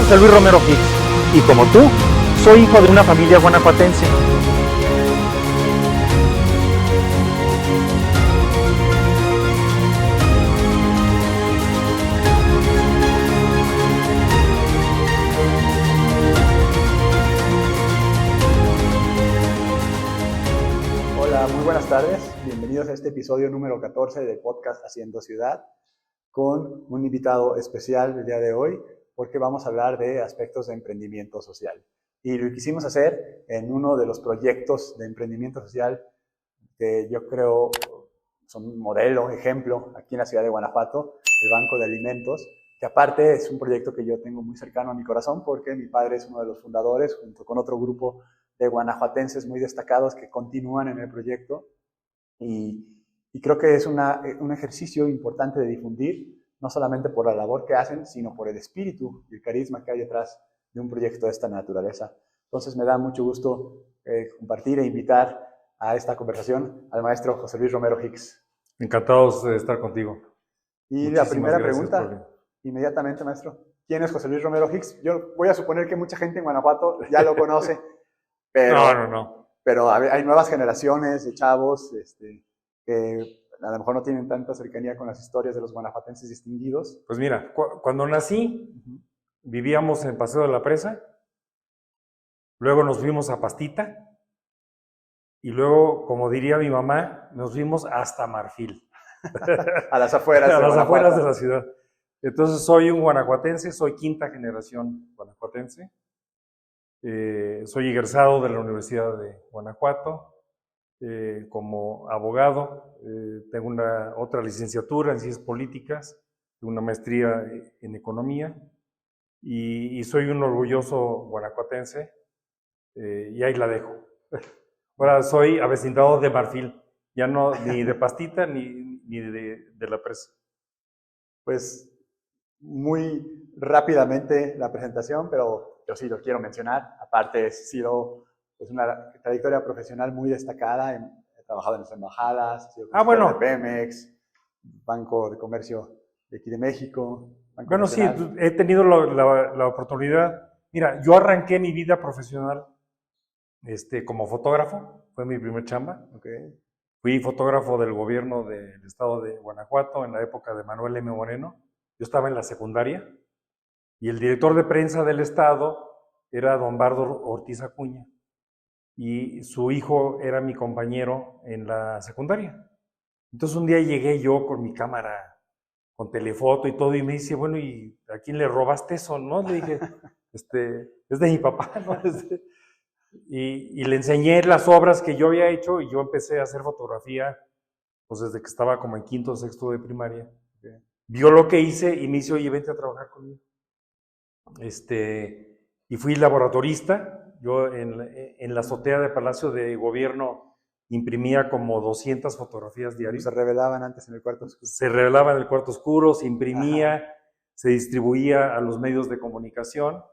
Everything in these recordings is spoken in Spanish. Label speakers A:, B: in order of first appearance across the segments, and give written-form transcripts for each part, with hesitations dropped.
A: José Luis Romero Hicks, y como tú, soy hijo de una familia guanajuatense.
B: Hola, muy buenas tardes. Bienvenidos a este episodio número 14 del podcast Haciendo Ciudad, con un invitado especial el día de hoy, porque vamos a hablar de aspectos de emprendimiento social. Y lo quisimos hacer en uno de los proyectos de emprendimiento social que yo creo son un modelo, ejemplo, aquí en la ciudad de Guanajuato, el Banco de Alimentos, que aparte es un proyecto que yo tengo muy cercano a mi corazón porque mi padre es uno de los fundadores, junto con otro grupo de guanajuatenses muy destacados que continúan en el proyecto. Y creo que es un ejercicio importante de difundir, no solamente por la labor que hacen, sino por el espíritu y el carisma que hay detrás de un proyecto de esta naturaleza. Entonces me da mucho gusto compartir e invitar a esta conversación al maestro José Luis Romero Hicks.
C: Encantados de estar contigo.
B: Y
C: Muchísimas
B: la primera pregunta,
C: por...
B: inmediatamente, maestro, ¿quién es José Luis Romero Hicks? Yo voy a suponer que mucha gente en Guanajuato ya lo conoce, pero,
C: No.
B: pero hay nuevas generaciones de chavos que a lo mejor no tienen tanta cercanía con las historias de los guanajuatenses distinguidos.
C: Pues mira, cuando nací, vivíamos en Paseo de la Presa, luego nos fuimos a Pastita, y luego, como diría mi mamá, nos fuimos hasta Marfil.
B: A las afueras
C: a
B: de
C: las afueras de
B: Guanajuato.
C: la ciudad. Entonces soy un guanajuatense, soy quinta generación guanajuatense. Soy egresado de la Universidad de Guanajuato como abogado. Tengo otra licenciatura en Ciencias Políticas, una maestría en Economía y soy un orgulloso guanajuatense y ahí la dejo. Ahora soy avecindado de Marfil, ya no ni de Pastita ni de la Presa.
B: Pues muy rápidamente la presentación, pero yo sí lo quiero mencionar. Aparte, he sido pues, una trayectoria profesional muy destacada. He trabajado en las embajadas, he sido consejero de Pemex, Banco de Comercio de aquí de México. Banco
C: Bueno,
B: Nacional.
C: sí, he tenido la oportunidad. Mira, yo arranqué mi vida profesional como fotógrafo, fue mi primer chamba.
B: Okay.
C: Fui fotógrafo del gobierno del estado de Guanajuato en la época de Manuel M. Moreno. Yo estaba en la secundaria y el director de prensa del estado era don Bardo Ortiz Acuña y su hijo era mi compañero en la secundaria. Entonces un día llegué yo con mi cámara, con telefoto y todo, y me dice, bueno, ¿y a quién le robaste eso? ¿No? Le dije, es de mi papá, ¿no? Y le enseñé las obras que yo había hecho y yo empecé a hacer fotografía pues desde que estaba como en quinto o sexto de primaria. Okay. Vio lo que hice y me dice, oye, vente a trabajar conmigo. Y fui laboratorista. Yo en la azotea de Palacio de Gobierno imprimía como 200 fotografías diarias.
B: Se revelaban antes en el cuarto oscuro.
C: Se revelaba en el cuarto oscuro, se imprimía, ajá, se distribuía a los medios de comunicación.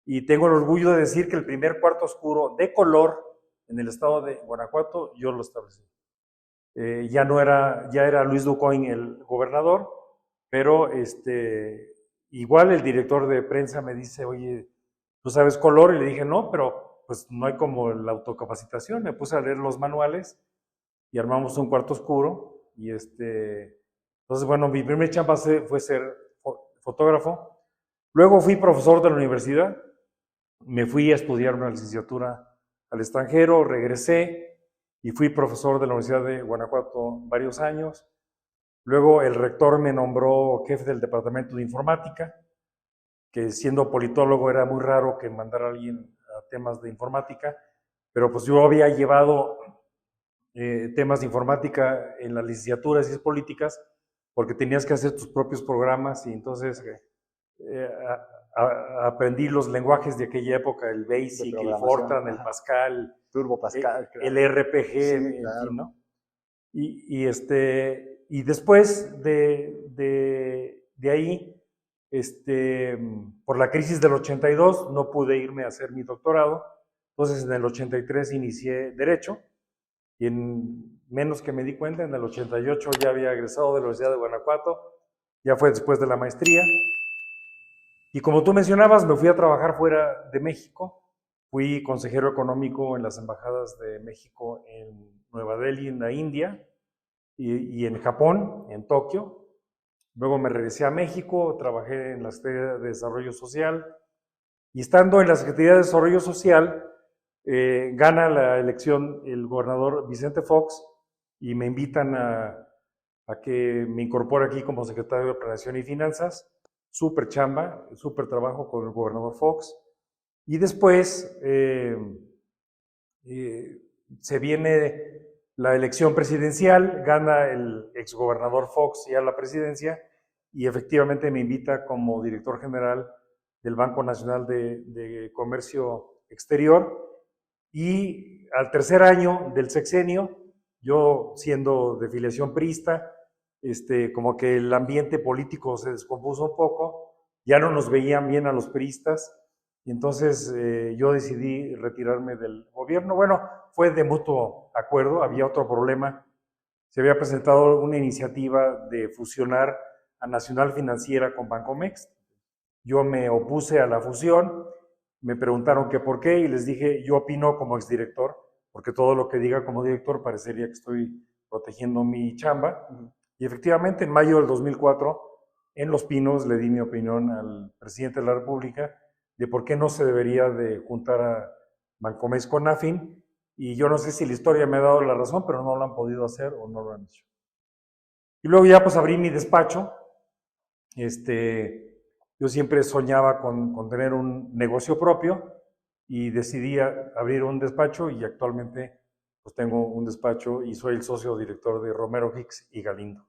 C: Y tengo el orgullo de decir que el primer cuarto oscuro de color en el estado de Guanajuato, yo lo establecí. Ya era Luis Ducoin el gobernador, pero igual el director de prensa me dice, oye, ¿tú sabes color? Y le dije, no, pero pues no hay como la autocapacitación. Me puse a leer los manuales y armamos un cuarto oscuro. Y entonces, bueno, mi primer chamba fue ser fotógrafo. Luego fui profesor de la universidad. Me fui a estudiar una licenciatura al extranjero, regresé y fui profesor de la Universidad de Guanajuato varios años. Luego el rector me nombró jefe del departamento de informática, que siendo politólogo era muy raro que mandara a alguien a temas de informática, pero pues yo había llevado temas de informática en la licenciatura de Ciencias Políticas porque tenías que hacer tus propios programas y entonces aprendí los lenguajes de aquella época, el BASIC, el Fortran, el Pascal,
B: Turbo Pascal,
C: claro, el RPG, sí, claro. En fin, ¿no? Y después de ahí, por la crisis del 82, no pude irme a hacer mi doctorado, entonces en el 83 inicié Derecho, y en menos que me di cuenta, en el 88 ya había egresado de la Universidad de Guanajuato, ya fue después de la maestría. Y como tú mencionabas, me fui a trabajar fuera de México. Fui consejero económico en las embajadas de México en Nueva Delhi, en la India, y en Japón, en Tokio. Luego me regresé a México, trabajé en la Secretaría de Desarrollo Social. Y estando en la Secretaría de Desarrollo Social, gana la elección el gobernador Vicente Fox y me invitan a que me incorpore aquí como secretario de Planeación y Finanzas. Súper chamba, súper trabajo con el gobernador Fox. Y después se viene la elección presidencial, gana el exgobernador Fox ya la presidencia y efectivamente me invita como director general del Banco Nacional de Comercio Exterior. Y al tercer año del sexenio, yo siendo de filiación priista, como que el ambiente político se descompuso un poco, ya no nos veían bien a los priistas, y entonces yo decidí retirarme del gobierno. Bueno, fue de mutuo acuerdo, había otro problema. Se había presentado una iniciativa de fusionar a Nacional Financiera con Bancomext. Yo me opuse a la fusión, me preguntaron que por qué y les dije, yo opino como exdirector, porque todo lo que diga como director parecería que estoy protegiendo mi chamba. Y efectivamente, en mayo del 2004, en Los Pinos, le di mi opinión al presidente de la República de por qué no se debería de juntar a Bancomext con Nafin, y yo no sé si la historia me ha dado la razón, pero no lo han podido hacer o no lo han hecho. Y luego ya pues abrí mi despacho. Yo siempre soñaba con tener un negocio propio y decidí abrir un despacho y actualmente pues tengo un despacho y soy el socio director de Romero Hicks y Galindo.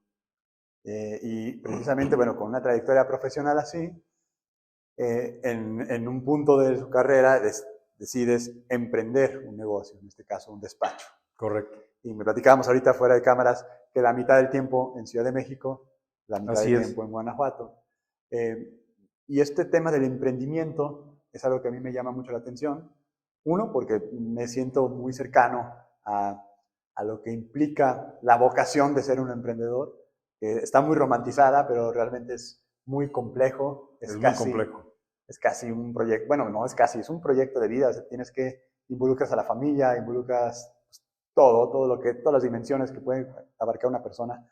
B: Y precisamente, bueno, con una trayectoria profesional así, en un punto de su carrera decides emprender un negocio, en este caso un despacho.
C: Correcto.
B: Y me platicábamos ahorita fuera de cámaras que la mitad del tiempo en Ciudad de México, la mitad del tiempo en Guanajuato. Y este tema del emprendimiento es algo que a mí me llama mucho la atención. Uno, porque me siento muy cercano a lo que implica la vocación de ser un emprendedor. Está muy romantizada, pero realmente es muy complejo.
C: Es muy complejo.
B: Es casi un proyecto, bueno, no es casi, es un proyecto de vida. O sea, tienes que involucras a la familia, involucras todas las dimensiones que puede abarcar una persona.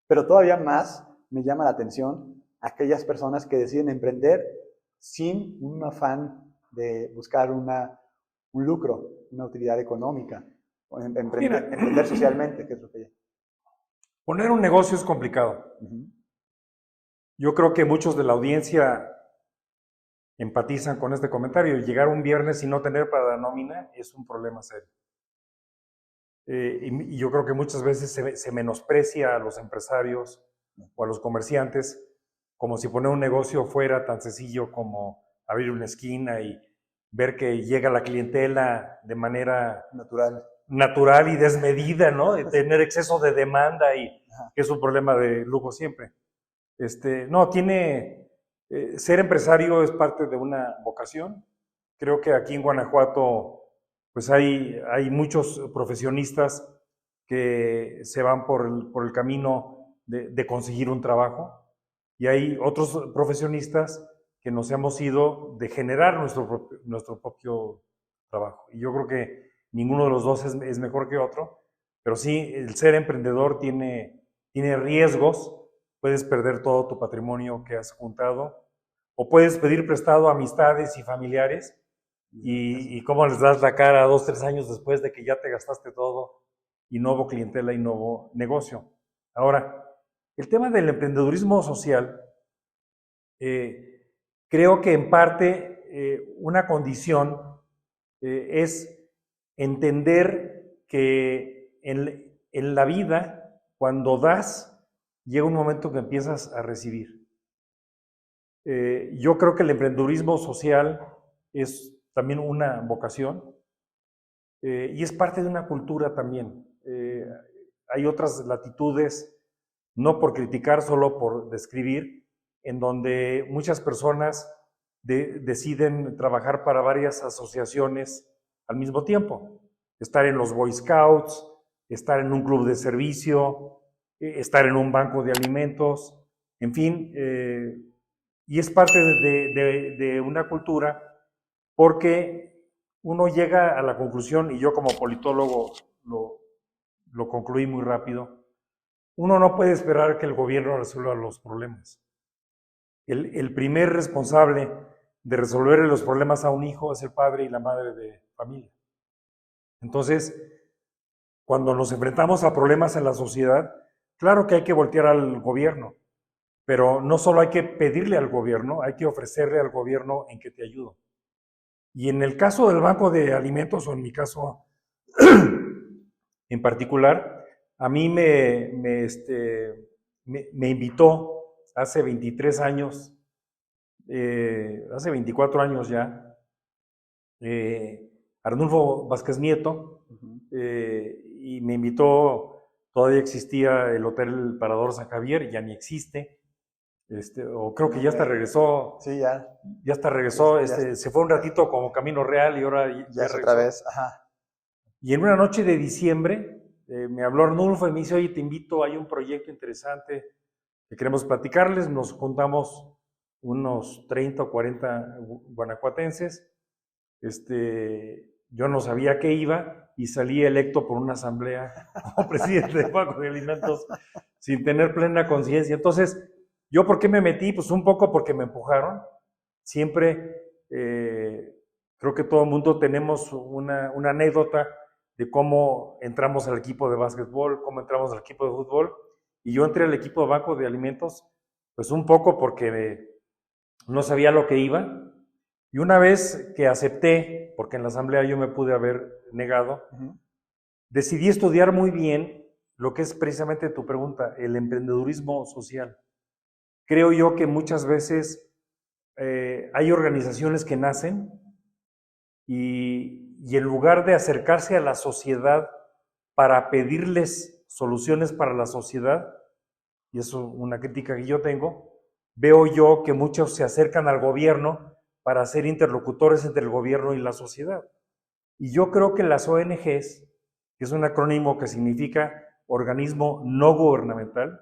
B: Pero todavía más me llama la atención aquellas personas que deciden emprender sin un afán de buscar un lucro, una utilidad económica, emprender socialmente, que es lo que...
C: Poner un negocio es complicado. Yo creo que muchos de la audiencia empatizan con este comentario. Llegar un viernes y no tener para la nómina es un problema serio. Y yo creo que muchas veces se menosprecia a los empresarios o a los comerciantes como si poner un negocio fuera tan sencillo como abrir una esquina y ver que llega la clientela de manera natural y desmedida, ¿no? De tener exceso de demanda y que es un problema de lujo siempre. No, ser empresario es parte de una vocación. Creo que aquí en Guanajuato pues hay muchos profesionistas que se van por el camino de conseguir un trabajo y hay otros profesionistas que nos hemos ido de generar nuestro propio trabajo. Y yo creo que ninguno de los dos es mejor que otro, pero sí, el ser emprendedor tiene riesgos. Puedes perder todo tu patrimonio que has juntado o puedes pedir prestado a amistades y familiares y cómo les das la cara 2, 3 años después de que ya te gastaste todo y no hubo clientela y no hubo negocio. Ahora, el tema del emprendedurismo social, creo que en parte una condición es entender que en la vida, cuando das, llega un momento que empiezas a recibir. Yo creo que el emprendedurismo social es también una vocación y es parte de una cultura también. Hay otras latitudes, no por criticar, solo por describir, en donde muchas personas deciden trabajar para varias asociaciones al mismo tiempo. Estar en los Boy Scouts, estar en un club de servicio, estar en un banco de alimentos, en fin, Y es parte de una cultura porque uno llega a la conclusión, y yo como politólogo lo concluí muy rápido, uno no puede esperar que el gobierno resuelva los problemas. El primer responsable de resolver los problemas a un hijo es el padre y la madre de familia. Entonces, cuando nos enfrentamos a problemas en la sociedad, claro que hay que voltear al gobierno, pero no solo hay que pedirle al gobierno, hay que ofrecerle al gobierno en que te ayudo. Y en el caso del Banco de Alimentos, o en mi caso en particular, a mí me invitó hace 23 años, hace 24 años ya, Arnulfo Vázquez Nieto, y me invitó, todavía existía el Hotel Parador San Javier, ya ni existe, o creo que ya hasta regresó.
B: Sí, ya.
C: Ya hasta regresó, se fue un ratito como Camino Real y ahora
B: ya regresó otra vez. Ajá.
C: Y en una noche de diciembre me habló Arnulfo y me dice, oye, te invito, hay un proyecto interesante que queremos platicarles. Nos juntamos unos 30 o 40 guanajuatenses. Yo no sabía qué iba y salí electo por una asamblea como presidente del Banco de Alimentos sin tener plena conciencia. Entonces, ¿yo por qué me metí? Pues un poco porque me empujaron. Siempre creo que todo el mundo tenemos una anécdota de cómo entramos al equipo de básquetbol, cómo entramos al equipo de fútbol. Y yo entré al equipo de Banco de Alimentos, pues un poco porque no sabía lo que iba. Y una vez que acepté, porque en la asamblea yo me pude haber negado, decidí estudiar muy bien lo que es precisamente tu pregunta, el emprendedurismo social. Creo yo que muchas veces hay organizaciones que nacen y en lugar de acercarse a la sociedad para pedirles soluciones para la sociedad, y eso es una crítica que yo tengo, veo yo que muchos se acercan al gobierno para ser interlocutores entre el gobierno y la sociedad. Y yo creo que las ONGs, que es un acrónimo que significa organismo no gubernamental,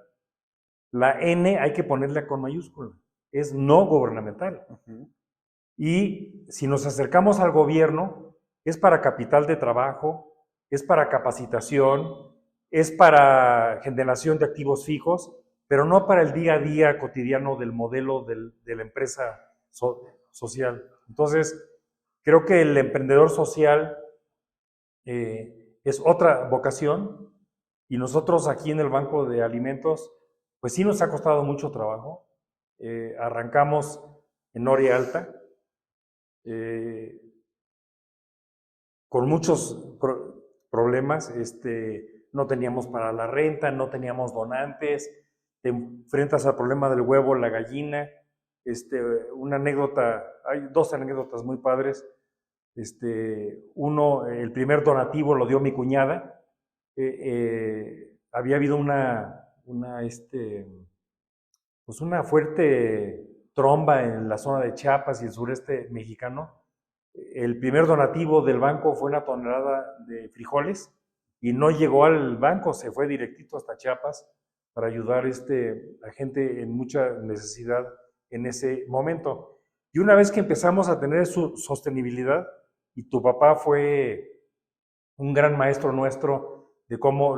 C: la N hay que ponerla con mayúscula, es no gubernamental. Y si nos acercamos al gobierno, es para capital de trabajo, es para capacitación, es para generación de activos fijos, pero no para el día a día cotidiano del modelo de la empresa social. Entonces, creo que el emprendedor social es otra vocación y nosotros aquí en el Banco de Alimentos, pues sí nos ha costado mucho trabajo. Arrancamos en Noria Alta, con muchos problemas, no teníamos para la renta, no teníamos donantes, te enfrentas al problema del huevo, la gallina. Una anécdota, hay dos anécdotas muy padres. Uno, el primer donativo lo dio mi cuñada. Había habido pues una fuerte tromba en la zona de Chiapas y el sureste mexicano. El primer donativo del banco fue 1 tonelada de frijoles y no llegó al banco, se fue directito hasta Chiapas para ayudar a gente en mucha necesidad en ese momento. Y una vez que empezamos a tener su sostenibilidad, y tu papá fue un gran maestro nuestro de cómo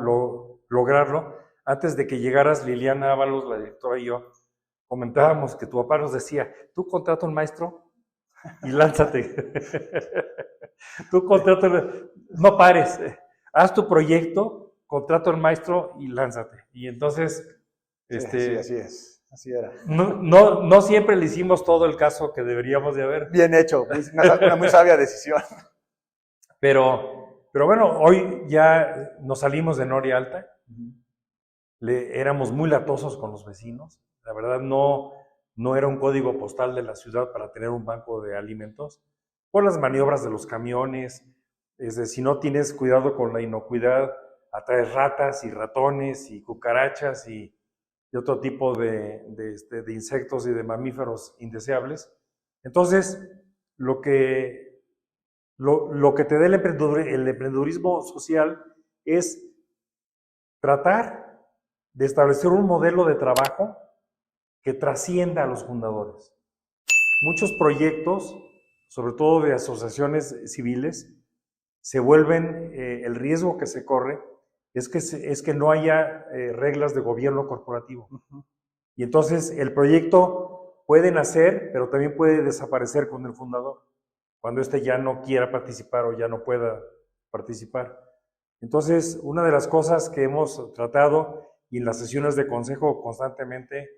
C: lograrlo, antes de que llegaras Liliana Ábalos, la directora, y yo, comentábamos que tu papá nos decía, tú contrata un maestro y lánzate. Tú contrata, no pares, haz tu proyecto, contrata un maestro y lánzate. Y entonces,
B: sí, así es. Así era.
C: No siempre le hicimos todo el caso que deberíamos de haber.
B: Bien hecho, una muy sabia decisión.
C: Pero bueno, hoy ya nos salimos de Noria Alta. Éramos muy latosos con los vecinos. La verdad no era un código postal de la ciudad para tener un banco de alimentos. Por las maniobras de los camiones, si no tienes cuidado con la inocuidad, atraes ratas y ratones y cucarachas y otro tipo de insectos y de mamíferos indeseables. Entonces, lo que te da el emprendedurismo social es tratar de establecer un modelo de trabajo que trascienda a los fundadores. Muchos proyectos, sobre todo de asociaciones civiles, se vuelven, el riesgo que se corre es que no haya reglas de gobierno corporativo. Y entonces el proyecto puede nacer, pero también puede desaparecer con el fundador, cuando éste ya no quiera participar o ya no pueda participar. Entonces, una de las cosas que hemos tratado, y en las sesiones de consejo constantemente,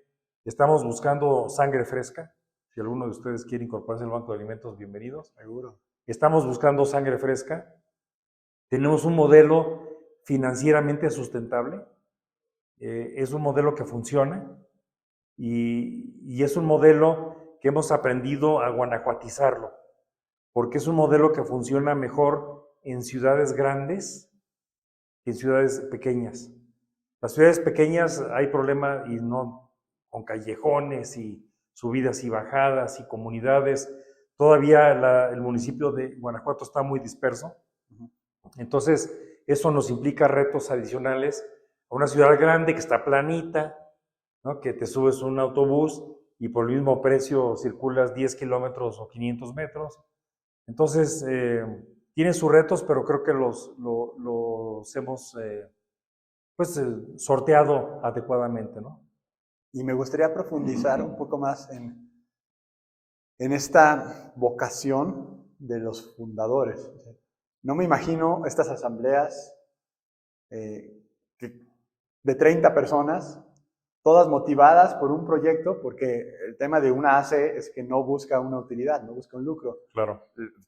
C: estamos buscando sangre fresca. Si alguno de ustedes quiere incorporarse al Banco de Alimentos, bienvenidos.
B: Seguro.
C: Estamos buscando sangre fresca. Tenemos un modelo financieramente sustentable. Es un modelo que funciona y es un modelo que hemos aprendido a guanajuatizarlo, porque es un modelo que funciona mejor en ciudades grandes que en ciudades pequeñas. Las ciudades pequeñas hay problema y no con callejones y subidas y bajadas y comunidades. Todavía el municipio de Guanajuato está muy disperso. Entonces, eso nos implica retos adicionales a una ciudad grande que está planita, ¿no? Que te subes un autobús y por el mismo precio circulas 10 kilómetros o 500 metros. Entonces, tiene sus retos, pero creo que los hemos sorteado adecuadamente, ¿no?
B: Y me gustaría profundizar un poco más en esta vocación de los fundadores. No me imagino estas asambleas de 30 personas, todas motivadas por un proyecto, porque el tema de una AC es que no busca una utilidad, no busca un lucro.
C: Claro.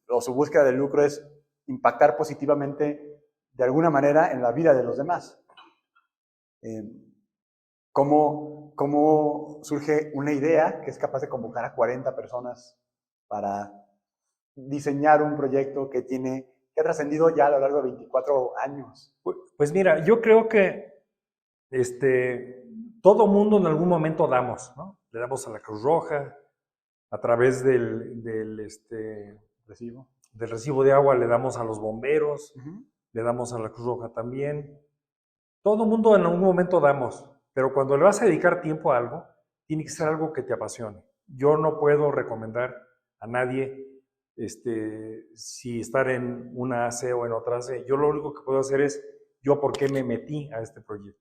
B: O su búsqueda del lucro es impactar positivamente de alguna manera en la vida de los demás. ¿Cómo surge una idea que es capaz de convocar a 40 personas para diseñar un proyecto que ha trascendido ya a lo largo de 24 años?
C: Pues mira, yo creo que todo mundo en algún momento damos, ¿no? Le damos a la Cruz Roja, a través del recibo de agua le damos a los bomberos, le damos a la Cruz Roja también. Todo mundo en algún momento damos, pero cuando le vas a dedicar tiempo a algo, tiene que ser algo que te apasione. Yo no puedo recomendar a nadie si estar en una AC o en otra AC. Yo lo único que puedo hacer es, yo por qué me metí a este proyecto.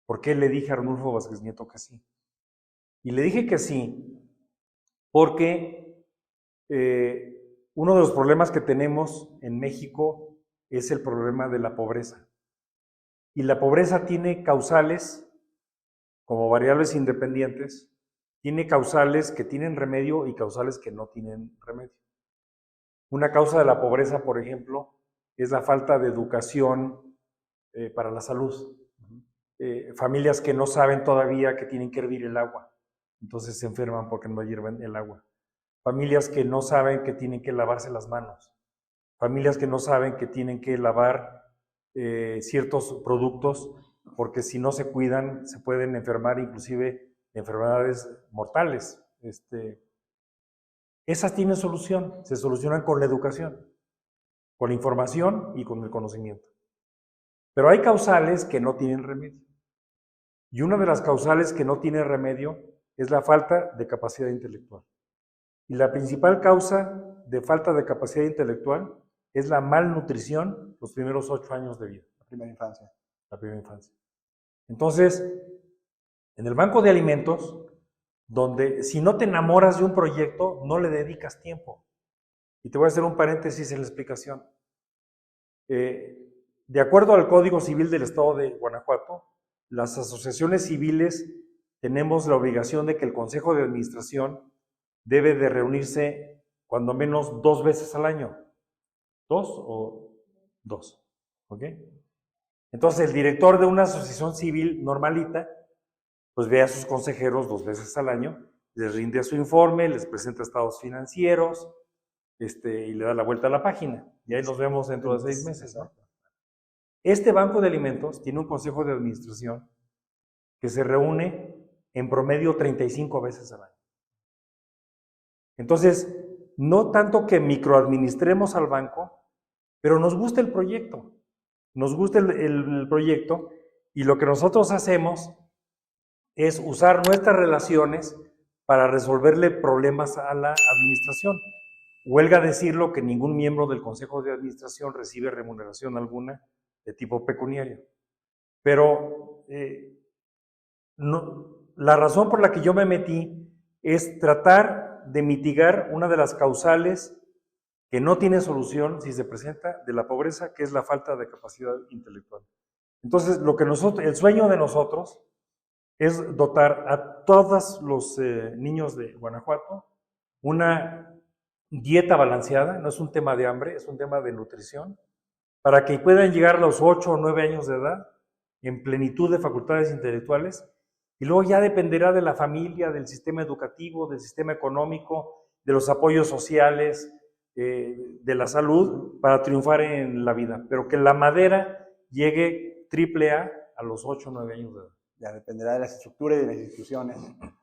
C: ¿Por qué le dije a Arnulfo Vázquez Nieto que sí? Y le dije que sí porque uno de los problemas que tenemos en México es el problema de la pobreza. Y la pobreza tiene causales, como variables independientes, tiene causales que tienen remedio y causales que no tienen remedio. Una causa de la pobreza, por ejemplo, es la falta de educación para la salud. Familias que no saben todavía que tienen que hervir el agua, entonces se enferman porque no hierven el agua. Familias que no saben que tienen que lavarse las manos. Familias que no saben que tienen que lavar ciertos productos porque si no se cuidan se pueden enfermar inclusive de enfermedades mortales. Esas tienen solución, se solucionan con la educación, con la información y con el conocimiento. Pero hay causales que no tienen remedio. Y una de las causales que no tiene remedio es la falta de capacidad intelectual. Y la principal causa de falta de capacidad intelectual es la malnutrición los primeros 8 años de vida.
B: La primera infancia.
C: La primera infancia. Entonces, en el banco de alimentos, donde si no te enamoras de un proyecto, no le dedicas tiempo. Y te voy a hacer un paréntesis en la explicación. De acuerdo al Código Civil del Estado de Guanajuato, las asociaciones civiles tenemos la obligación de que el Consejo de Administración debe de reunirse cuando menos 2 veces al año. 2 o 2, ¿ok? Entonces, el director de una asociación civil normalita, pues ve a sus consejeros 2 veces al año, les rinde su informe, les presenta estados financieros, y le da la vuelta a la página. Y ahí nos vemos dentro de 6 meses, ¿no? Este banco de alimentos tiene un consejo de administración que se reúne en promedio 35 veces al año. Entonces, no tanto que microadministremos al banco, pero nos gusta el proyecto. Nos gusta el proyecto y lo que nosotros hacemos es usar nuestras relaciones para resolverle problemas a la administración. Huelga decirlo que ningún miembro del Consejo de Administración recibe remuneración alguna de tipo pecuniario. Pero la razón por la que yo me metí es tratar de mitigar una de las causales que no tiene solución si se presenta de la pobreza, que es la falta de capacidad intelectual. Entonces, el sueño de nosotros es dotar a todos los niños de Guanajuato una dieta balanceada, no es un tema de hambre, es un tema de nutrición, para que puedan llegar a los 8 o 9 años de edad en plenitud de facultades intelectuales, y luego ya dependerá de la familia, del sistema educativo, del sistema económico, de los apoyos sociales, de la salud, para triunfar en la vida, pero que la madera llegue AAA a los 8 o 9 años de edad.
B: Ya dependerá de las estructuras y de las instituciones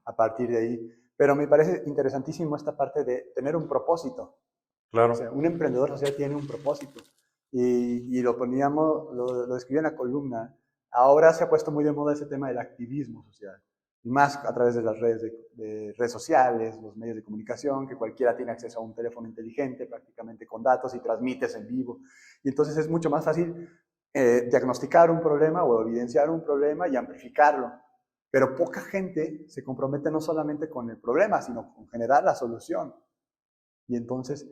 B: a partir de ahí. Pero me parece interesantísimo esta parte de tener un propósito.
C: Claro.
B: O sea, un emprendedor social tiene un propósito. Y lo poníamos, lo escribí en la columna. Ahora se ha puesto muy de moda ese tema del activismo social. Y más a través de las redes sociales, los medios de comunicación, que cualquiera tiene acceso a un teléfono inteligente, prácticamente con datos, y transmites en vivo. Y entonces es mucho más fácil diagnosticar un problema o evidenciar un problema y amplificarlo. Pero poca gente se compromete no solamente con el problema, sino con generar la solución. Y entonces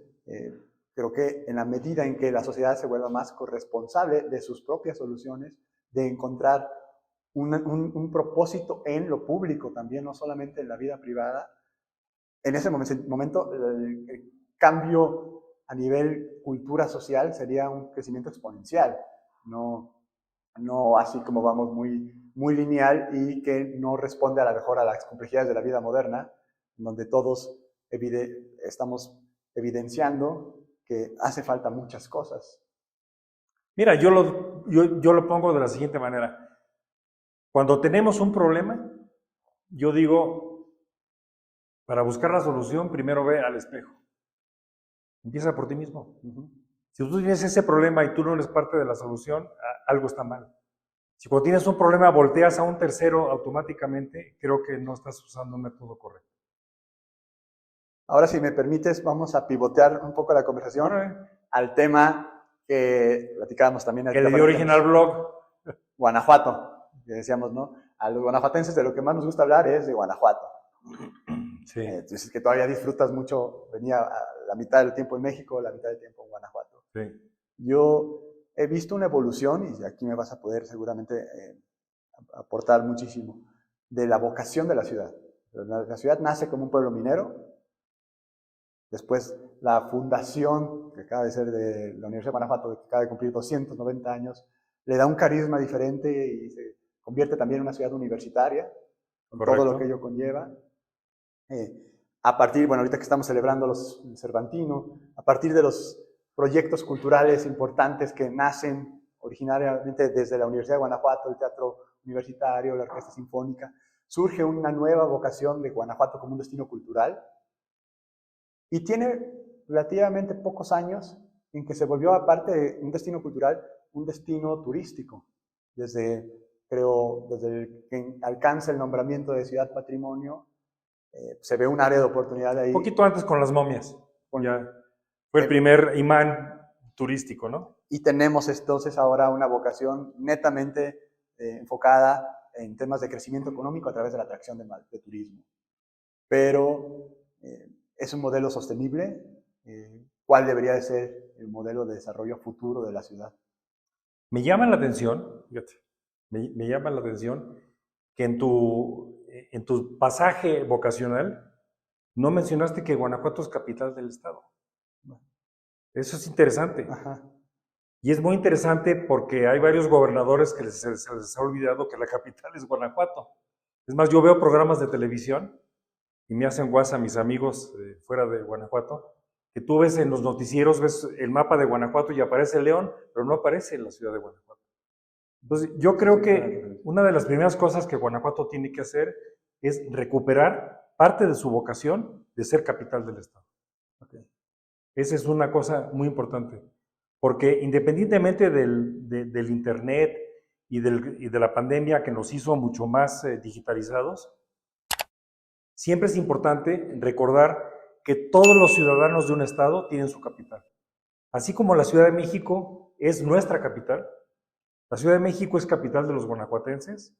B: creo que en la medida en que la sociedad se vuelva más corresponsable de sus propias soluciones, de encontrar un propósito en lo público también, no solamente en la vida privada, en ese momento el cambio a nivel cultura social sería un crecimiento exponencial, no así como vamos muy lineal y que no responde a lo mejor a las complejidades de la vida moderna, donde todos estamos evidenciando que hace falta muchas cosas.
C: Mira, yo lo pongo de la siguiente manera. Cuando tenemos un problema, yo digo, para buscar la solución, primero ve al espejo. Empieza por ti mismo. Si tú tienes ese problema y tú no eres parte de la solución, algo está mal. Si cuando tienes un problema volteas a un tercero automáticamente, creo que no estás usando un método correcto.
B: Ahora, si me permites, vamos a pivotear un poco la conversación al tema que platicábamos también.
C: Que le dio origen al blog.
B: Guanajuato, que decíamos, ¿no? A los guanajuatenses de lo que más nos gusta hablar es de Guanajuato.
C: Sí.
B: Entonces, que todavía disfrutas mucho, venía a la mitad del tiempo en México, la mitad del tiempo en Guanajuato.
C: Sí.
B: Yo he visto una evolución, y aquí me vas a poder seguramente aportar muchísimo, de la vocación de la ciudad. La ciudad nace como un pueblo minero. Después, la fundación, que acaba de ser de la Universidad de Guanajuato, que acaba de cumplir 290 años, le da un carisma diferente y se convierte también en una ciudad universitaria, con
C: Correcto.
B: todo lo que ello conlleva. A partir, bueno, ahorita que estamos celebrando el Cervantino, a partir de los proyectos culturales importantes que nacen originariamente desde la Universidad de Guanajuato, el Teatro Universitario, la Orquesta Sinfónica, surge una nueva vocación de Guanajuato como un destino cultural. Y tiene relativamente pocos años en que se volvió, aparte de un destino cultural, un destino turístico. Desde el que alcanza el nombramiento de Ciudad Patrimonio, se ve un área de oportunidad ahí.
C: Un poquito antes con las momias. Ya fue el primer imán turístico, ¿no?
B: Y tenemos entonces ahora una vocación netamente enfocada en temas de crecimiento económico a través de la atracción de turismo. Pero es un modelo sostenible. ¿Cuál debería de ser el modelo de desarrollo futuro de la ciudad?
C: Me llama la atención, fíjate, me llama la atención que en tu pasaje vocacional no mencionaste que Guanajuato es capital del estado. Eso es interesante.
B: Ajá.
C: Y es muy interesante porque hay varios gobernadores que se les ha olvidado que la capital es Guanajuato. Es más, yo veo programas de televisión y me hacen guasa mis amigos fuera de Guanajuato, que tú ves en los noticieros, ves el mapa de Guanajuato y aparece León, pero no aparece en la ciudad de Guanajuato. Entonces, yo creo que una de las primeras cosas que Guanajuato tiene que hacer es recuperar parte de su vocación de ser capital del estado. Okay. Esa es una cosa muy importante, porque independientemente del internet y de la pandemia que nos hizo mucho más digitalizados, siempre es importante recordar que todos los ciudadanos de un estado tienen su capital. Así como la Ciudad de México es nuestra capital, la Ciudad de México es capital de los guanajuatenses,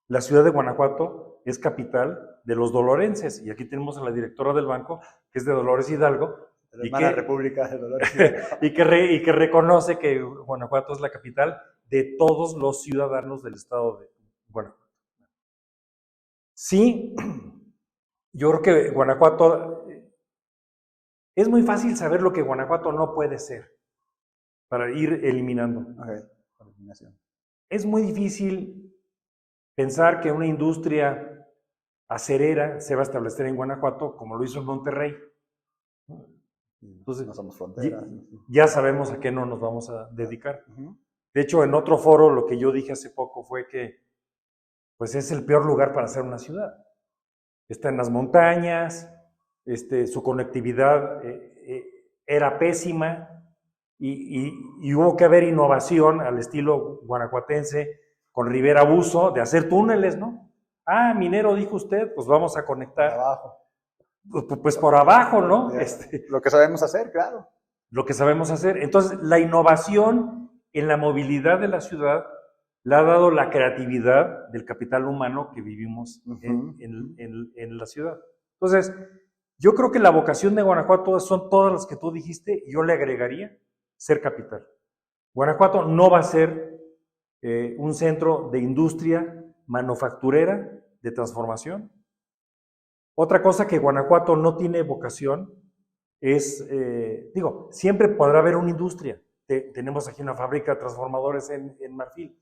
C: la Ciudad de Guanajuato es capital de los dolorenses, y aquí tenemos a la directora del banco, que es de Dolores Hidalgo,
B: De la hermana República de Dolores.
C: y que reconoce que Guanajuato es la capital de todos los ciudadanos del estado de Guanajuato. Sí, yo creo que Guanajuato, es muy fácil saber lo que Guanajuato no puede ser, para ir eliminando.
B: Okay. Eliminación.
C: Es muy difícil pensar que una industria acerera se va a establecer en Guanajuato como lo hizo en Monterrey. Entonces,
B: no somos frontera.
C: Ya sabemos a qué no nos vamos a dedicar. De hecho, en otro foro lo que yo dije hace poco fue que pues es el peor lugar para hacer una ciudad. Está en las montañas, su conectividad era pésima y hubo que haber innovación al estilo guanajuatense con Rivera Buzo de hacer túneles, ¿no? Ah, minero, dijo usted, pues vamos a conectar.
B: Por abajo.
C: Pues por abajo, ¿no?
B: Lo que sabemos hacer, claro.
C: Lo que sabemos hacer. Entonces, la innovación en la movilidad de la ciudad le ha dado la creatividad del capital humano que vivimos en la ciudad. Entonces, yo creo que la vocación de Guanajuato son todas las que tú dijiste, y yo le agregaría ser capital. Guanajuato no va a ser un centro de industria manufacturera de transformación. Otra cosa que Guanajuato no tiene vocación es, siempre podrá haber una industria. Tenemos aquí una fábrica de transformadores en Marfil,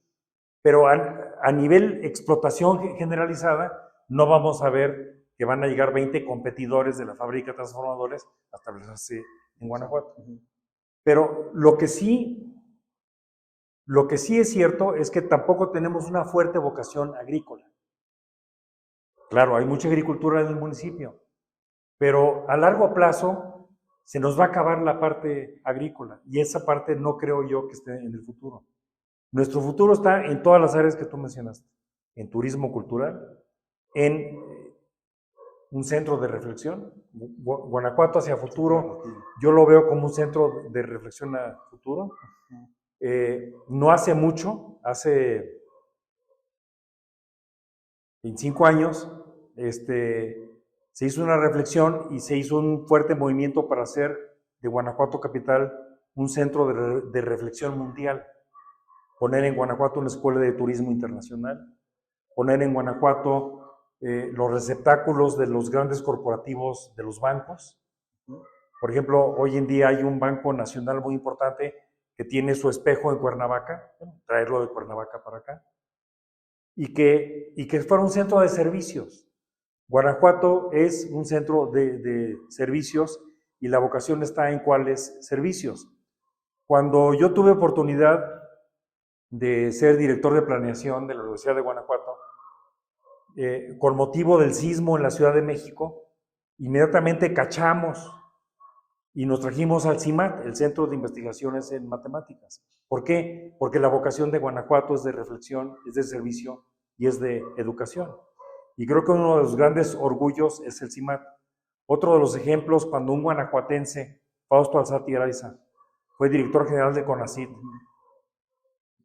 C: pero a nivel explotación generalizada no vamos a ver que van a llegar 20 competidores de la fábrica de transformadores a establecerse en Guanajuato. Pero lo que sí es cierto es que tampoco tenemos una fuerte vocación agrícola. Claro, hay mucha agricultura en el municipio, pero a largo plazo se nos va a acabar la parte agrícola y esa parte no creo yo que esté en el futuro. Nuestro futuro está en todas las áreas que tú mencionaste, en turismo cultural, en un centro de reflexión. Guanajuato hacia futuro, yo lo veo como un centro de reflexión a futuro. No hace mucho, hace 25 años, se hizo una reflexión y se hizo un fuerte movimiento para hacer de Guanajuato capital un centro de reflexión mundial. Poner en Guanajuato una escuela de turismo internacional, poner en Guanajuato los receptáculos de los grandes corporativos de los bancos. Por ejemplo, hoy en día hay un banco nacional muy importante que tiene su espejo en Cuernavaca, traerlo de Cuernavaca para acá, y que fuera un centro de servicios. Guanajuato es un centro de servicios y la vocación está en cuáles servicios. Cuando yo tuve oportunidad de ser director de planeación de la Universidad de Guanajuato, con motivo del sismo en la Ciudad de México, inmediatamente cachamos y nos trajimos al CIMAT, el Centro de Investigaciones en Matemáticas. ¿Por qué? Porque la vocación de Guanajuato es de reflexión, es de servicio y es de educación. Y creo que uno de los grandes orgullos es el CIMAT. Otro de los ejemplos, cuando un guanajuatense, Fausto Alzati Araiza, fue director general de CONACYT.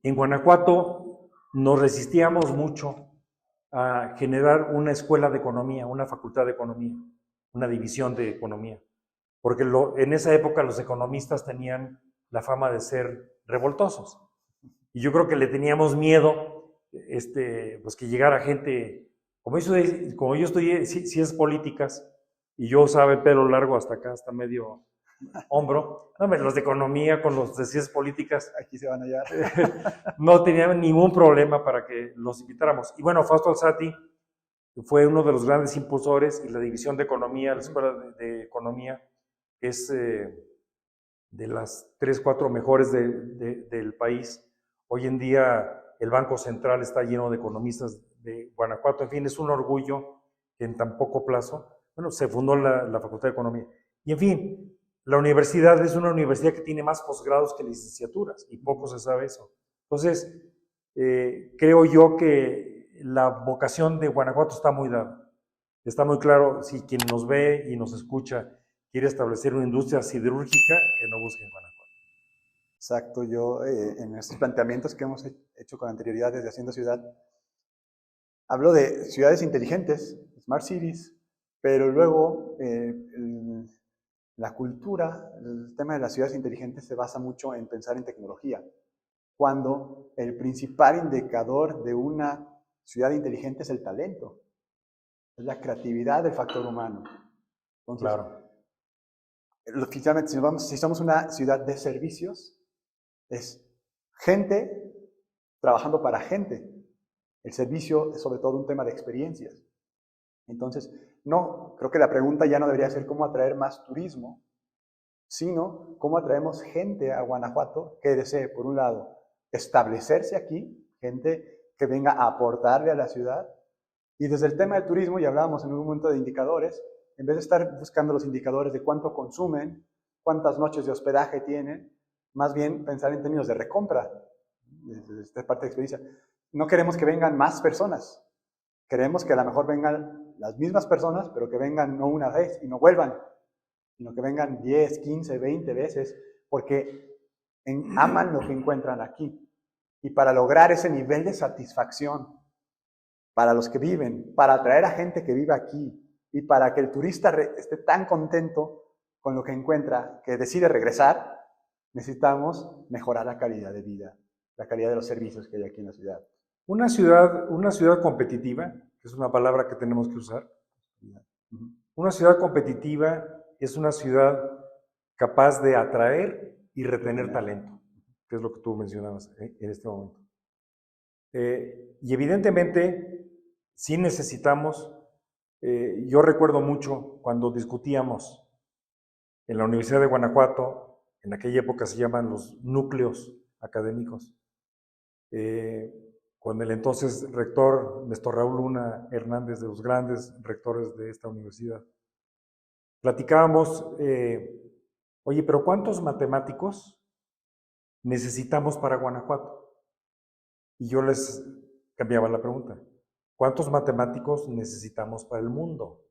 C: En Guanajuato nos resistíamos mucho a generar una escuela de economía, una facultad de economía, una división de economía, porque en esa época los economistas tenían la fama de ser revoltosos. Y yo creo que le teníamos miedo pues que llegara gente, como yo estudié ciencias políticas, y yo usaba el pelo largo hasta acá, hasta medio hombro. No, los de economía con los de ciencias políticas
B: aquí se van a hallar.
C: No tenían ningún problema para que los invitáramos. Y bueno, Fausto Alzati fue uno de los grandes impulsores y la división de economía, la escuela de economía, es de las 3, 4 mejores del país. Hoy en día el Banco Central está lleno de economistas de Guanajuato. En fin, es un orgullo que en tan poco plazo, se fundó la Facultad de Economía. Y en fin, la universidad es una universidad que tiene más posgrados que licenciaturas y poco se sabe eso. Entonces, creo yo que la vocación de Guanajuato está muy dada. Está muy claro, si quien nos ve y nos escucha quiere establecer una industria siderúrgica, que no busque en Guanajuato.
B: Exacto, yo en estos planteamientos que hemos hecho con anterioridad desde Haciendo Ciudad, hablo de ciudades inteligentes, smart cities, pero luego la cultura, el tema de las ciudades inteligentes se basa mucho en pensar en tecnología, cuando el principal indicador de una ciudad inteligente es el talento, es la creatividad del factor humano. Entonces,
C: Claro.
B: Oficialmente, si somos una ciudad de servicios, es gente trabajando para gente. El servicio es sobre todo un tema de experiencias. Entonces, no, creo que la pregunta ya no debería ser cómo atraer más turismo, sino cómo atraemos gente a Guanajuato que desee, por un lado, establecerse aquí, gente que venga a aportarle a la ciudad. Y desde el tema del turismo, y hablábamos en un momento de indicadores, en vez de estar buscando los indicadores de cuánto consumen, cuántas noches de hospedaje tienen, más bien pensar en términos de recompra, desde esta parte de experiencia. No queremos que vengan más personas, queremos que a lo mejor vengan las mismas personas, pero que vengan no una vez y no vuelvan, sino que vengan 10, 15, 20 veces, porque aman lo que encuentran aquí. Y para lograr ese nivel de satisfacción para los que viven, para atraer a gente que vive aquí y para que el turista esté tan contento con lo que encuentra que decide regresar, necesitamos mejorar la calidad de vida, la calidad de los servicios que hay aquí en la ciudad.
C: Una ciudad competitiva, que es una palabra que tenemos que usar. Una ciudad competitiva es una ciudad capaz de atraer y retener talento, que es lo que tú mencionabas en este momento. Y evidentemente, sí necesitamos, yo recuerdo mucho cuando discutíamos en la Universidad de Guanajuato, en aquella época se llaman los núcleos académicos, con el entonces rector Néstor Raúl Luna Hernández, de los grandes rectores de esta universidad. Platicábamos, oye, pero ¿cuántos matemáticos necesitamos para Guanajuato? Y yo les cambiaba la pregunta. ¿Cuántos matemáticos necesitamos para el mundo?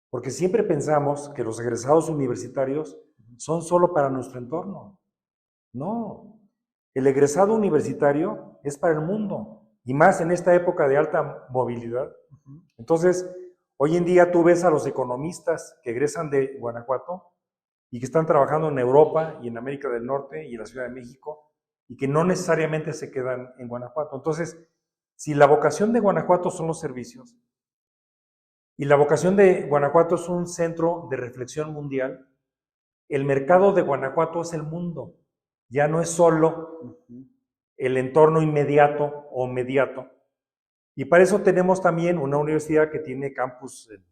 C: Porque siempre pensamos que los egresados universitarios son solo para nuestro entorno. No, el egresado universitario es para el mundo, y más en esta época de alta movilidad. Entonces, hoy en día tú ves a los economistas que egresan de Guanajuato y que están trabajando en Europa y en América del Norte y en la Ciudad de México, y que no necesariamente se quedan en Guanajuato. Entonces, si la vocación de Guanajuato son los servicios, y la vocación de Guanajuato es un centro de reflexión mundial, el mercado de Guanajuato es el mundo, ya no es solo el entorno inmediato o mediato. Y para eso tenemos también una universidad que tiene campus en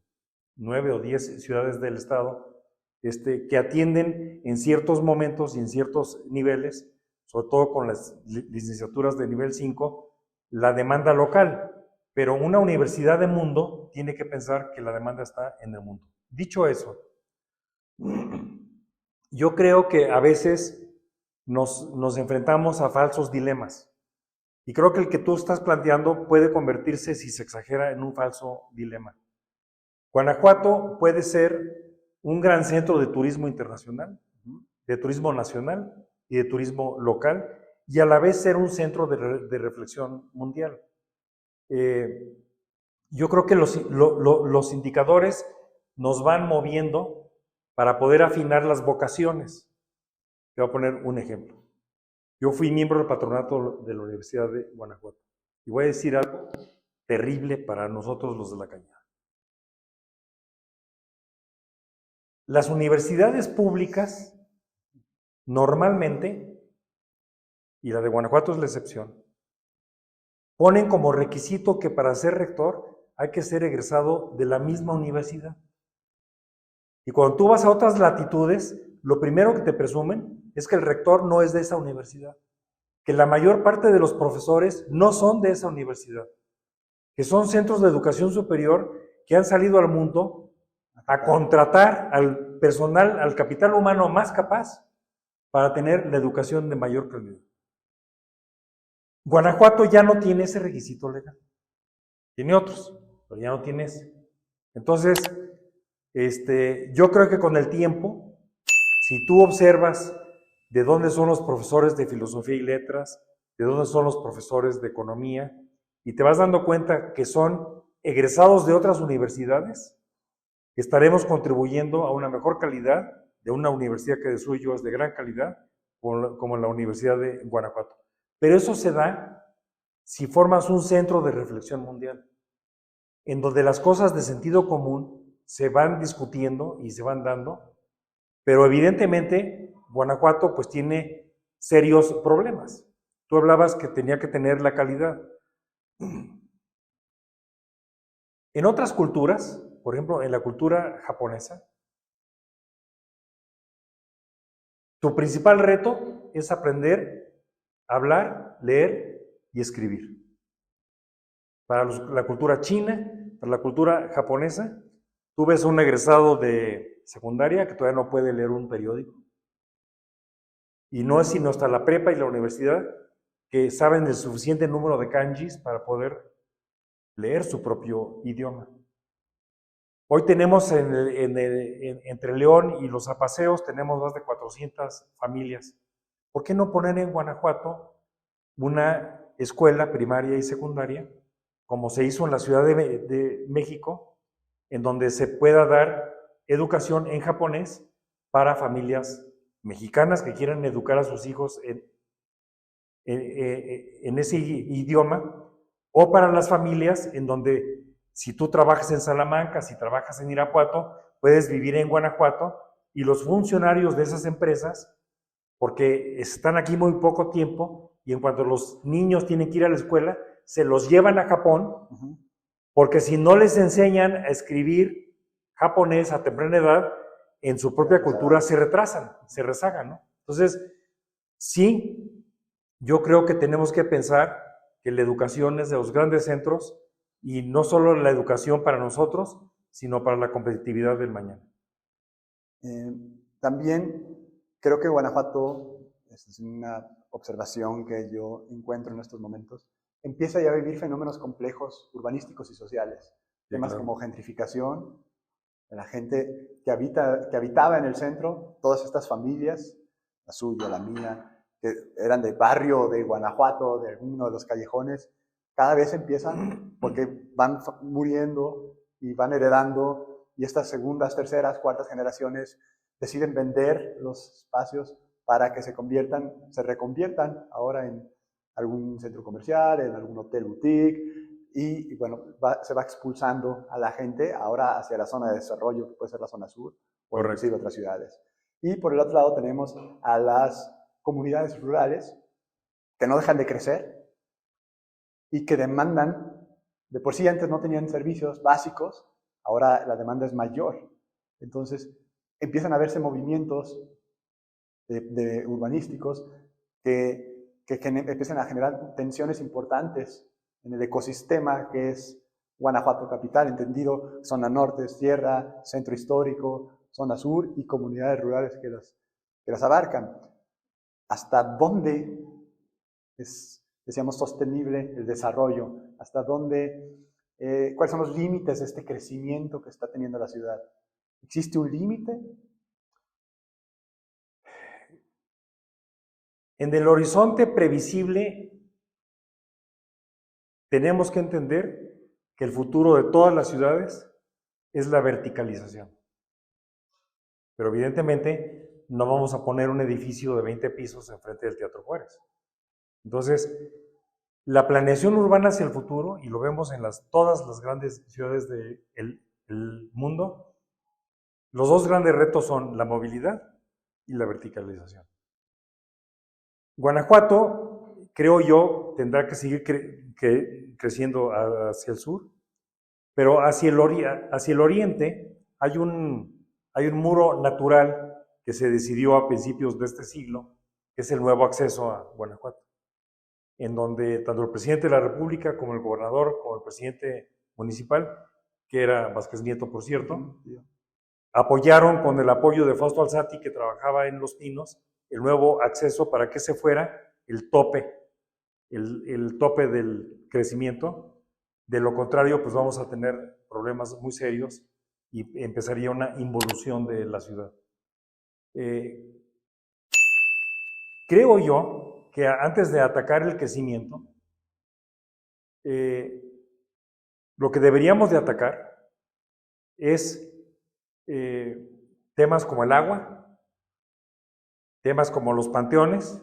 C: 9 o 10 ciudades del estado, que atienden en ciertos momentos y en ciertos niveles, sobre todo con las licenciaturas de nivel 5, la demanda local. Pero una universidad de mundo tiene que pensar que la demanda está en el mundo. Dicho eso, yo creo que a veces nos enfrentamos a falsos dilemas. Y creo que el que tú estás planteando puede convertirse, si se exagera, en un falso dilema. Guanajuato puede ser un gran centro de turismo internacional, de turismo nacional y de turismo local, y a la vez ser un centro de reflexión mundial. Yo creo que los indicadores nos van moviendo para poder afinar las vocaciones. Te voy a poner un ejemplo. Yo fui miembro del patronato de la Universidad de Guanajuato y voy a decir algo terrible para nosotros los de la Cañada. Las universidades públicas normalmente, y la de Guanajuato es la excepción, ponen como requisito que para ser rector hay que ser egresado de la misma universidad. Y cuando tú vas a otras latitudes, lo primero que te presumen es que el rector no es de esa universidad, que la mayor parte de los profesores no son de esa universidad, que son centros de educación superior que han salido al mundo a contratar al personal, al capital humano más capaz para tener la educación de mayor calidad. Guanajuato ya no tiene ese requisito legal. Tiene otros, pero ya no tiene ese. Entonces, yo creo que con el tiempo, si tú observas de dónde son los profesores de filosofía y letras, de dónde son los profesores de economía, y te vas dando cuenta que son egresados de otras universidades, estaremos contribuyendo a una mejor calidad de una universidad que de suyo es de gran calidad, como la Universidad de Guanajuato. Pero eso se da si formas un centro de reflexión mundial, en donde las cosas de sentido común se van discutiendo y se van dando, pero evidentemente Guanajuato pues tiene serios problemas. Tú hablabas que tenía que tener la calidad. En otras culturas, por ejemplo, en la cultura japonesa, tu principal reto es aprender a hablar, leer y escribir. Para la cultura china, para la cultura japonesa, tú ves a un egresado de secundaria que todavía no puede leer un periódico. Y no es sino hasta la prepa y la universidad que saben el suficiente número de kanjis para poder leer su propio idioma. Hoy tenemos entre León y los Apaseos, tenemos más de 400 familias. ¿Por qué no poner en Guanajuato una escuela primaria y secundaria, como se hizo en la Ciudad de México, en donde se pueda dar educación en japonés para familias mexicanas que quieran educar a sus hijos en ese idioma, o para las familias en donde si tú trabajas en Salamanca, si trabajas en Irapuato, puedes vivir en Guanajuato y los funcionarios de esas empresas, porque están aquí muy poco tiempo y en cuanto los niños tienen que ir a la escuela, se los llevan a Japón, porque si no les enseñan a escribir japonés a temprana edad, en su propia cultura se retrasan, se rezagan, ¿no? Entonces, sí, yo creo que tenemos que pensar que la educación es de los grandes centros y no solo la educación para nosotros, sino para la competitividad del mañana.
B: También creo que Guanajuato, esta es una observación que yo encuentro en estos momentos, empieza ya a vivir fenómenos complejos urbanísticos y sociales. Temas
C: claro,
B: como gentrificación, la gente que habitaba en el centro, todas estas familias, la suya, la mía, que eran de barrio de Guanajuato, de alguno de los callejones, cada vez empiezan porque van muriendo y van heredando, y estas segundas, terceras, cuartas generaciones deciden vender los espacios para que se reconviertan ahora en algún centro comercial, en algún hotel boutique, y bueno, se va expulsando a la gente ahora hacia la zona de desarrollo, que puede ser la zona sur, o inclusive otras ciudades. Y por el otro lado tenemos a las comunidades rurales que no dejan de crecer y que demandan, de por sí antes no tenían servicios básicos, ahora la demanda es mayor. Entonces empiezan a verse movimientos urbanísticos que empiezan a generar tensiones importantes en el ecosistema que es Guanajuato capital, entendido zona norte, sierra, centro histórico, zona sur y comunidades rurales que las abarcan. ¿Hasta dónde es, decíamos, sostenible el desarrollo? ¿Hasta dónde, cuáles son los límites de este crecimiento que está teniendo la ciudad? ¿Existe un límite?
C: En el horizonte previsible tenemos que entender que el futuro de todas las ciudades es la verticalización. Pero evidentemente no vamos a poner un edificio de 20 pisos enfrente del Teatro Juárez. Entonces, la planeación urbana hacia el futuro, y lo vemos en todas las grandes ciudades del mundo, los dos grandes retos son la movilidad y la verticalización. Guanajuato, creo yo, tendrá que seguir creciendo hacia el sur, pero hacia el oriente hay un muro natural que se decidió a principios de este siglo, que es el nuevo acceso a Guanajuato, en donde tanto el presidente de la República como el gobernador, como el presidente municipal, que era Vázquez Nieto, por cierto, apoyaron con el apoyo de Fausto Alzati, que trabajaba en Los Pinos, el nuevo acceso para que se fuera el tope el tope del crecimiento. De lo contrario, pues vamos a tener problemas muy serios y empezaría una involución de la ciudad. Creo yo que antes de atacar el crecimiento, lo que deberíamos de atacar es temas como el agua, temas como los panteones,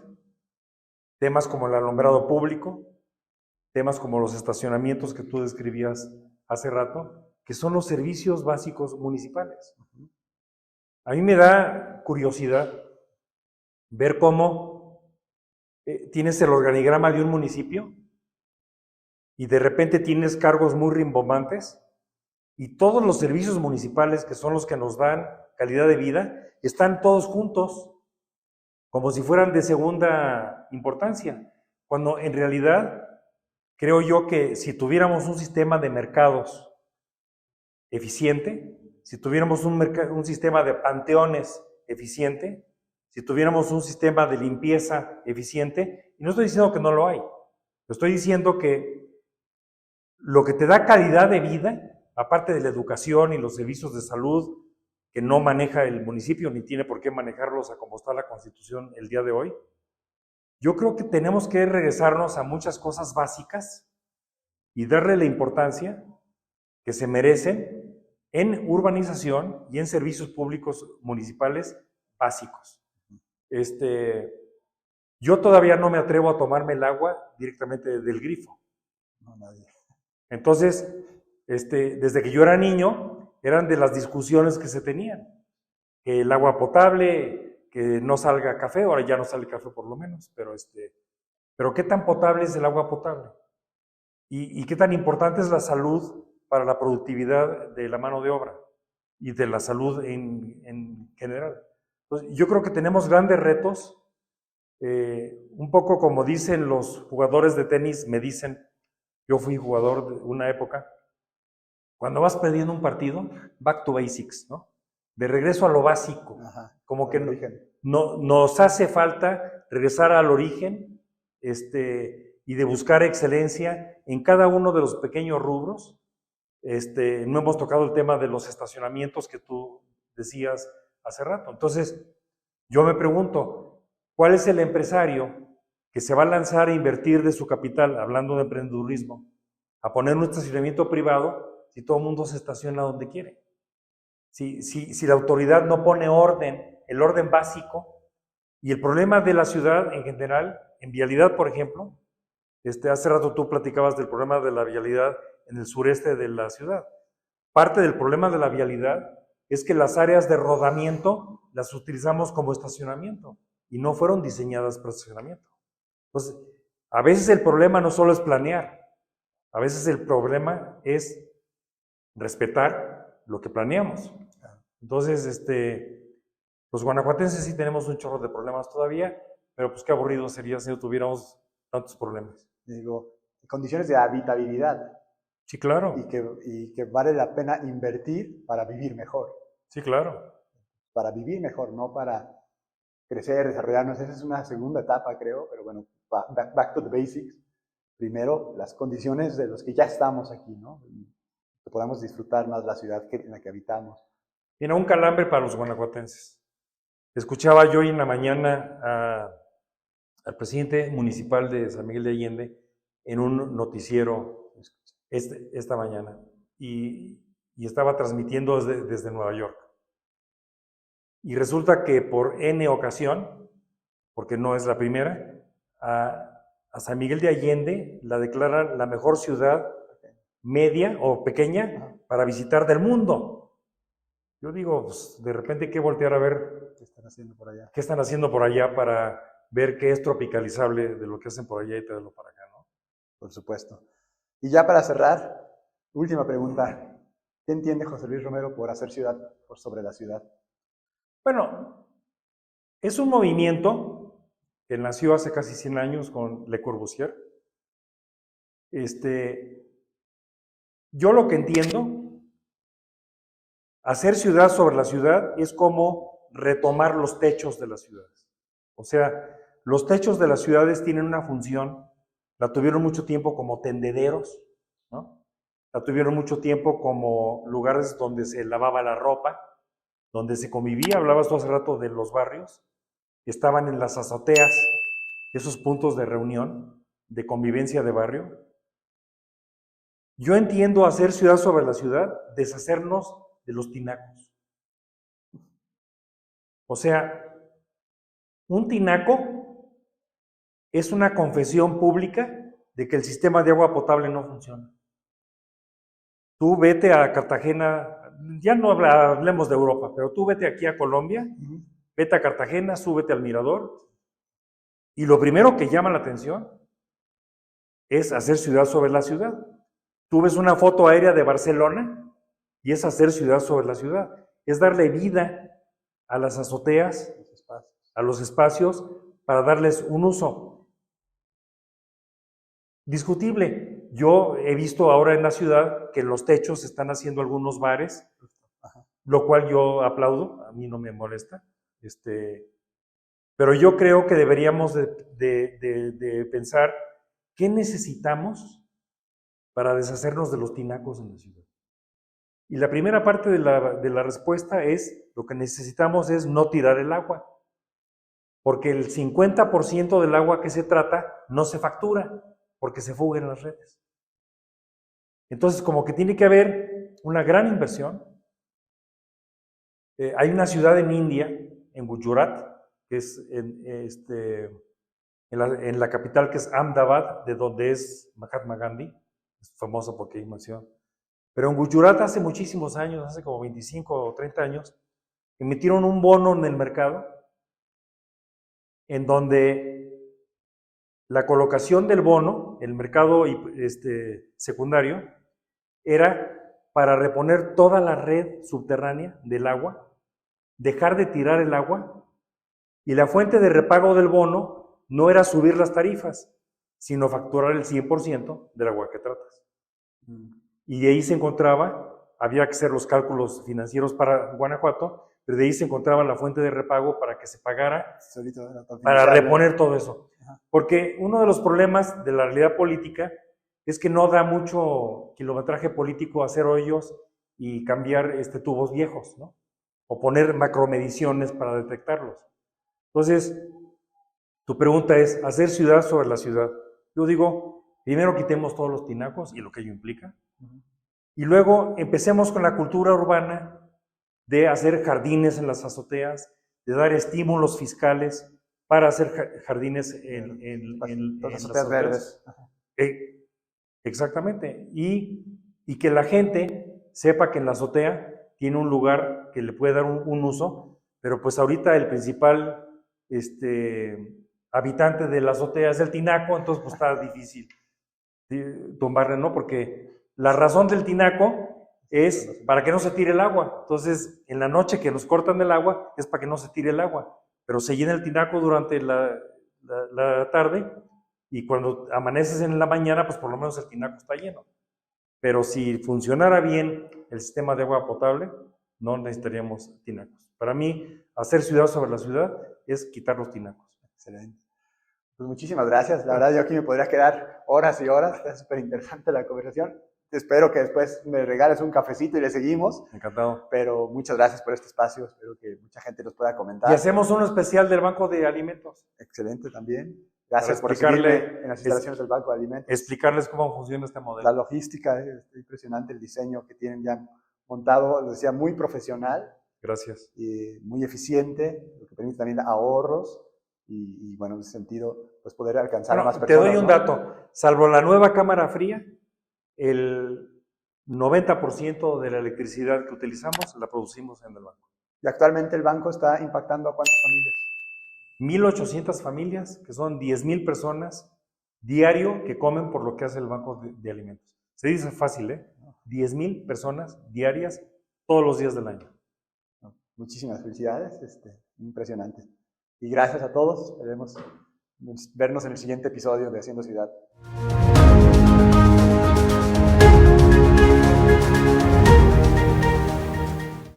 C: temas como el alumbrado público, temas como los estacionamientos que tú describías hace rato, que son los servicios básicos municipales. A mí me da curiosidad ver cómo tienes el organigrama de un municipio y de repente tienes cargos muy rimbombantes y todos los servicios municipales, que son los que nos dan calidad de vida, están todos juntos, como si fueran de segunda importancia, cuando en realidad creo yo que si tuviéramos un sistema de mercados eficiente, si tuviéramos un sistema de panteones eficiente, si tuviéramos un sistema de limpieza eficiente, y no estoy diciendo que no lo hay, estoy diciendo que lo que te da calidad de vida, aparte de la educación y los servicios de salud que no maneja el municipio, ni tiene por qué manejarlos a como está la Constitución el día de hoy, yo creo que tenemos que regresarnos a muchas cosas básicas y darle la importancia que se merecen en urbanización y en servicios públicos municipales básicos. Yo todavía no me atrevo a tomarme el agua directamente del grifo.
B: No, nadie.
C: Entonces, desde que yo era niño, eran de las discusiones que se tenían. Que el agua potable, que no salga café, ahora ya no sale café por lo menos, pero ¿qué tan potable es el agua potable? ¿Y qué tan importante es la salud para la productividad de la mano de obra y de la salud en general? Entonces, yo creo que tenemos grandes retos, un poco como dicen los jugadores de tenis, me dicen, yo fui jugador de una época, cuando vas perdiendo un partido, back to basics, ¿no? De regreso a lo básico.
B: Ajá,
C: como que nos hace falta regresar al origen y de buscar excelencia en cada uno de los pequeños rubros. No hemos tocado el tema de los estacionamientos que tú decías hace rato. Entonces, yo me pregunto, ¿cuál es el empresario que se va a lanzar a invertir de su capital, hablando de emprendedurismo, a poner un estacionamiento privado si todo el mundo se estaciona donde quiere? Si la autoridad no pone orden, el orden básico, y el problema de la ciudad en general, en vialidad, por ejemplo, hace rato tú platicabas del problema de la vialidad en el sureste de la ciudad. Parte del problema de la vialidad es que las áreas de rodamiento las utilizamos como estacionamiento y no fueron diseñadas para estacionamiento. Entonces, a veces el problema no solo es planear, a veces el problema es respetar lo que planeamos. Entonces, los guanajuatenses sí tenemos un chorro de problemas todavía, pero pues qué aburrido sería si no tuviéramos tantos problemas.
B: Digo, condiciones de habitabilidad.
C: Sí, claro.
B: Y que vale la pena invertir para vivir mejor.
C: Sí, claro.
B: Para vivir mejor, no para crecer, desarrollarnos. Esa es una segunda etapa, creo, pero bueno, back to the basics. Primero, las condiciones de los que ya estamos aquí, ¿no? Que podamos disfrutar más la ciudad en la que habitamos.
C: Tiene un calambre para los guanajuatenses. Escuchaba yo hoy en la mañana al presidente municipal de San Miguel de Allende en un noticiero esta mañana y estaba transmitiendo desde Nueva York. Y resulta que por N ocasión, porque no es la primera, a San Miguel de Allende la declaran la mejor ciudad media o pequeña para visitar del mundo. Yo digo, pues, de repente hay que voltear a ver
B: ¿Qué están haciendo por allá?
C: ¿Qué están haciendo por allá para ver qué es tropicalizable de lo que hacen por allá y traerlo para acá, ¿no?
B: Por supuesto. Y ya para cerrar, última pregunta. ¿Qué entiende José Luis Romero por hacer ciudad por sobre la ciudad?
C: Bueno, es un movimiento que nació hace casi 100 años con Le Corbusier. Yo lo que entiendo, hacer ciudad sobre la ciudad es como retomar los techos de las ciudades. O sea, los techos de las ciudades tienen una función la tuvieron mucho tiempo como tendederos, ¿no? La tuvieron mucho tiempo como lugares donde se lavaba la ropa, donde se convivía. Hablabas tú hace rato de los barrios, que estaban en las azoteas, esos puntos de reunión, de convivencia de barrio. Yo entiendo hacer ciudad sobre la ciudad, deshacernos de los tinacos. O sea, un tinaco es una confesión pública de que el sistema de agua potable no funciona. Tú vete a Cartagena, ya no hablemos de Europa, pero tú vete aquí a Colombia, vete a Cartagena, súbete al mirador, y lo primero que llama la atención es hacer ciudad sobre la ciudad. Tú ves una foto aérea de Barcelona y es hacer ciudad sobre la ciudad. Es darle vida a las azoteas, a los espacios, para darles un uso. Discutible. Yo he visto ahora en la ciudad que en los techos se están haciendo algunos bares, lo cual yo aplaudo, a mí no me molesta. Pero yo creo que deberíamos de pensar qué necesitamos para deshacernos de los tinacos en la ciudad. Y la primera parte de la respuesta es, lo que necesitamos es no tirar el agua, porque el 50% del agua que se trata no se factura, porque se fuga en las redes. Entonces, como que tiene que haber una gran inversión. Hay una ciudad en India, en Gujarat, que es en la capital, que es Ahmedabad, de donde es Mahatma Gandhi, es famosa porque hay mansión. Pero en Gujarat hace muchísimos años, hace como 25 o 30 años, emitieron un bono en el mercado en donde la colocación del bono, el mercado secundario, era para reponer toda la red subterránea del agua, dejar de tirar el agua, y la fuente de repago del bono no era subir las tarifas, sino facturar el 100% del agua que tratas. Y de ahí se encontraba, había que hacer los cálculos financieros para Guanajuato, pero de ahí se encontraba la fuente de repago para que se pagara, para reponer todo eso. Porque uno de los problemas de la realidad política es que no da mucho kilometraje político hacer hoyos y cambiar tubos viejos, ¿no? O poner macromediciones para detectarlos. Entonces, tu pregunta es, ¿hacer ciudad sobre la ciudad? Yo digo, primero quitemos todos los tinacos y lo que ello implica. Y luego empecemos con la cultura urbana de hacer jardines en las azoteas, de dar estímulos fiscales para hacer jardines en las azoteas
B: verdes.
C: Exactamente. Y que la gente sepa que en la azotea tiene un lugar que le puede dar un uso, pero pues ahorita el principal habitante de la azotea es el tinaco, entonces pues está difícil tumbarle, ¿no? Porque la razón del tinaco es para que no se tire el agua. Entonces, en la noche que nos cortan el agua, es para que no se tire el agua. Pero se llena el tinaco durante la tarde, y cuando amaneces en la mañana, pues por lo menos el tinaco está lleno. Pero si funcionara bien el sistema de agua potable, no necesitaríamos tinacos. Para mí, hacer ciudad sobre la ciudad es quitar los tinacos.
B: Excelente. Pues muchísimas gracias. La verdad, yo aquí me podría quedar horas y horas. Es súper interesante la conversación. Espero que después me regales un cafecito y le seguimos.
C: Encantado.
B: Pero muchas gracias por este espacio. Espero que mucha gente nos pueda comentar.
C: Y hacemos uno especial del Banco de Alimentos.
B: Excelente también. Gracias por recibirme en las instalaciones del Banco de Alimentos.
C: Explicarles cómo funciona este modelo.
B: La logística, es impresionante el diseño que tienen ya montado. Lo decía, muy profesional.
C: Gracias.
B: Y muy eficiente, lo que permite también ahorros. Y bueno, en ese sentido, pues poder alcanzar a más personas.
C: Te doy un dato. Salvo la nueva cámara fría, el 90% de la electricidad que utilizamos la producimos en el banco.
B: Y actualmente el banco está impactando a ¿cuántas familias?
C: 1,800 familias, que son 10,000 personas diario que comen por lo que hace el Banco de Alimentos. Se dice fácil, ¿eh? 10,000 personas diarias todos los días del año.
B: Muchísimas felicidades, impresionante. Y gracias a todos, esperemos vernos en el siguiente episodio de Haciendo Ciudad.